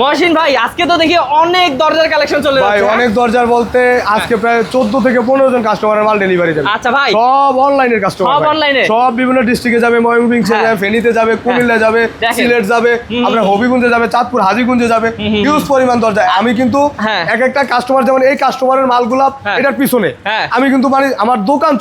মহসিন ভাই আজকে তো দেখি অনেক দরজার কালেকশন চলে ভাই যাচ্ছে। অনেক দরজার বলতে আজকে প্রায় 14 থেকে 15 জন কাস্টমারের মাল ডেলিভারি যাবে। আচ্ছা ভাই, সব অনলাইনের কাস্টমার, সব অনলাইনে, সব বিভিন্ন ডিস্ট্রিক্টে যাবে, ময়মনসিংহে হ্যাঁ। যাবে, ফেনীতে যাবে, কুমিল্লা যাবে, দেখেন। সিলেট যাবে, আপনার হবিগঞ্জে যাবে, চাঁদপুর হাজীগঞ্জে যাবে, হিউজ পরিমাণ দরজা। আমি কিন্তু হ্যাঁ। এক একটা কাস্টমার, যেমন এই কাস্টমারের মালগুলা হ্যাঁ। এটার পিছনে হ্যাঁ। আমি কিন্তু মানে আমার দোকান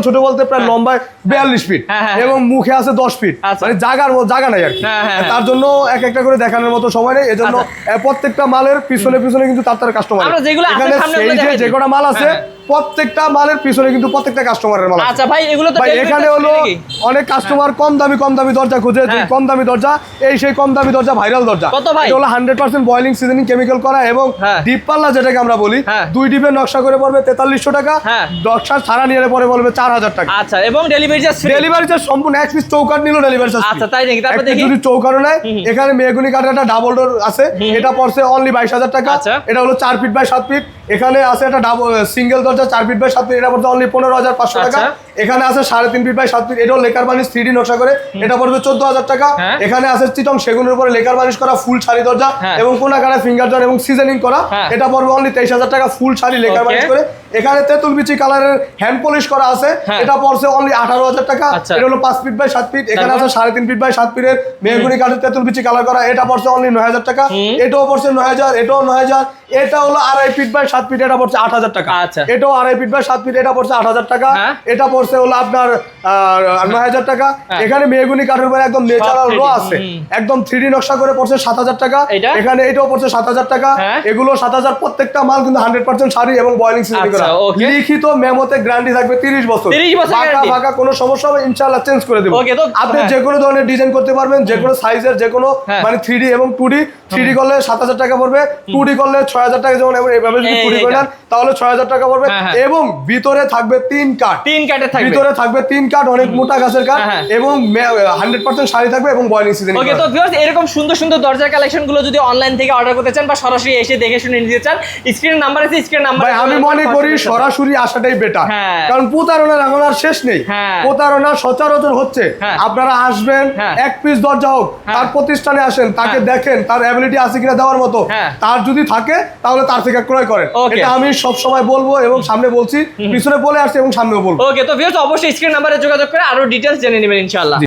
ছোট বলতে প্রায় লম্বায় 42 ফিট হ্যাঁ, হ্যাঁ, এবং মুখে আছে 10 ফিট, আচ্ছা। মানে জায়গা নাই আর কি। হ্যাঁ, হ্যাঁ, তার জন্য এক একটা করে দেখানোর মতো সময় নেই, এজন্য প্রত্যেকটা মালের পিছনে কিন্তু তার কাস্টমার। আমরা যেগুলো আছে এখানে সামনে সেই ওগুলো যে দেখাই যে দিই। কটা মাল আছে হ্যাঁ। প্রত্যেকটা মালের পিছনে কিন্তু প্রত্যেকটা কাস্টমারের মাল আছে। আচ্ছা ভাই, এগুলো তো ভাই delivery এখানে charge হলো free নাকি? অনেক কাস্টমার কম দামি দরজা খোঁজে, যে হ্যাঁ। কম দামি দরজা, এই সেই কম দামি দরজা, ভাইরাল দরজা। কত ভাই? এটা হলো 100% বয়লিং সিজনিং কেমিক্যাল করা এবং হ্যাঁ। ডিপ পাল্লা যেটাকে আমরা বলি, হ্যাঁ। 2 ডিপের নকশা করে পড়বে 4300 টাকা, হ্যাঁ। নকশা ছাড়া নিয়ে পরে বলবে 4000 টাকা। আচ্ছা, এবং delivery charge free. Delivery charge সম্পূর্ণ, এক পিস চৌকাঠ নিলো ডেলিভারি চার্জ। আচ্ছা, তাই নাকি? তারপর এক piece দেখি। যদি চৌকাঠও নেয়, এখানে মেহগনি কাঠের একটা ডাবল ডোর আছে, এটা পড়ছে অনলি 22000 টাকা। আচ্ছা। এটা হলো 4 ফিট বাই 7 ফিট। এখানে আছে একটা ডাবল সিঙ্গেল দরজা 4 ফিট বাই 7 ফিট, এটা পড়ছে অনলি 15500 টাকা। আচ্ছা। এখানে আছে 3.5 ফিট বাই 7 ফিট, এটাও লেকার বানিশ 3D নকশা করে, এটা পড়বে 14000 টাকা। হ্যাঁ। এখানে আছে চিটং সেগুনের উপরে লেকার বানিশ করা ফুল শাড়ি দরজা হ্যাঁ। এবং কোনা কাটা ফিঙ্গার জয়েন্ট এবং সিজনিং করা, হ্যাঁ। এটা পড়বে অনলি 23000 টাকা ফুল শাড়ি লেকার Okay. বানিশ করে। এখানে তেঁতুল বিচি কালারের হ্যান্ড পলিশ করা আছে, হ্যাঁ। এটা পড়ছে অনলি 18000 টাকা। আচ্ছা। এটা হলো 5 ফিট বাই 7 ফিট। এখানে তারপর? আছে 3.5 ফিট বাই 7 ফিটের মেহগনি কাঠের তেঁতুল বিচি কালার করা, এটা পড়ছে অনলি 9000 টাকা। এটাও পড়ছে 9000, এটাও 9000। এটা হলো 2.5 ফিট বাই 7 ফিট, এটা পড়ছে 8000 টাকা। আচ্ছা। এটাও 2.5 ফিট বাই 7 ফিট, এটা পড়ছে 8000 টাকা। হ্যাঁ। এটা পড়ছে হলো আপনার 9000 টাকা। হ্যাঁ। এখানে মেহগনি কাঠের উপরে একদম ন্যাচারাল 3D র আছে, একদম 3D নকশা করে পড়ছে 7000 টাকা। এটা? এখানে এটাও পড়ছে 7000 টাকা। হ্যাঁ। এগুলো 7000, প্রত্যেকটা মাল কিন্তু 100% শাড়ি এবং বয়লিং সিজনিং করা। আচ্ছা, okay. লিখিত মেমোতে গ্যারান্টি থাকবে 30 বছর। 30 বছর বাঁকা guarantee? ফাঁকা কোনো সমস্যা হবে ইনশাআল্লাহ চেঞ্জ করে দেব। Okay, তো আপনি হ্যাঁ। যে কোনো ধরনের ডিজাইন করতে পারবেন, যে কোনো সাইজের, যে কোনো হ্যাঁ। মানে 3D এবং 2D। 3D করলে 7000 টাকা পড়বে, 2D করলে 6000 টাকা, যেমন এইভাবে যদি এই 2D করে এটা। নেন তাহলে 6000 টাকা পড়বে। হ্যাঁ, হ্যাঁ। এবং ভিতরে থাকবে 3 কাঠ, 3 কাটে থাকবে। ভিতরে থাকবে 3 কাঠ, অনেক মোটা গাছের কাঠ, হ্যাঁ, হ্যাঁ। এবং 100% শাড়ি থাকবে এবং বয়লিং সিজনিং ওকে, তো ভিউয়ার্স এরকম সুন্দর সুন্দর দরজার কালেকশন গুলো যদি অনলাইন থেকে অর্ডার করতে চান বা সরাসরি এসে দেখে শুনে নিতে চান, স্ক্রিনের নাম্বার আছে, স্ক্রিনের নাম্বার। ভাই আমি মনে করি সরাসরি আসাটাই বেটার, হ্যাঁ। কারণ প্রতারণার এখন আর শেষ নেই। হ্যাঁ। প্রতারণা সচরাচর হচ্ছে। হ্যাঁ। আপনারা আসবেন, হ্যাঁ। এক পিস দরজা হোক, হ্যাঁ। তার প্রতিষ্ঠানে আসেন, তাকে হ্যাঁ। দেখেন তার অ্যাবিলিটি আছে কিনা দেওয়ার মতো। হ্যাঁ। তার যদি থাকে তাহলে তার থেকে ক্রয় করেন। Okay. এটা আমি সব সময় বলবো এবং সামনে বলছি, পিছনে বলে আসছি এবং সামনেও বলবো। ওকে, তো ভিউয়ার্স অবশ্যই স্ক্রিন নাম্বারে যোগাযোগ করে আরো ডিটেইলস জেনে নেবেন ইনশাআল্লাহ।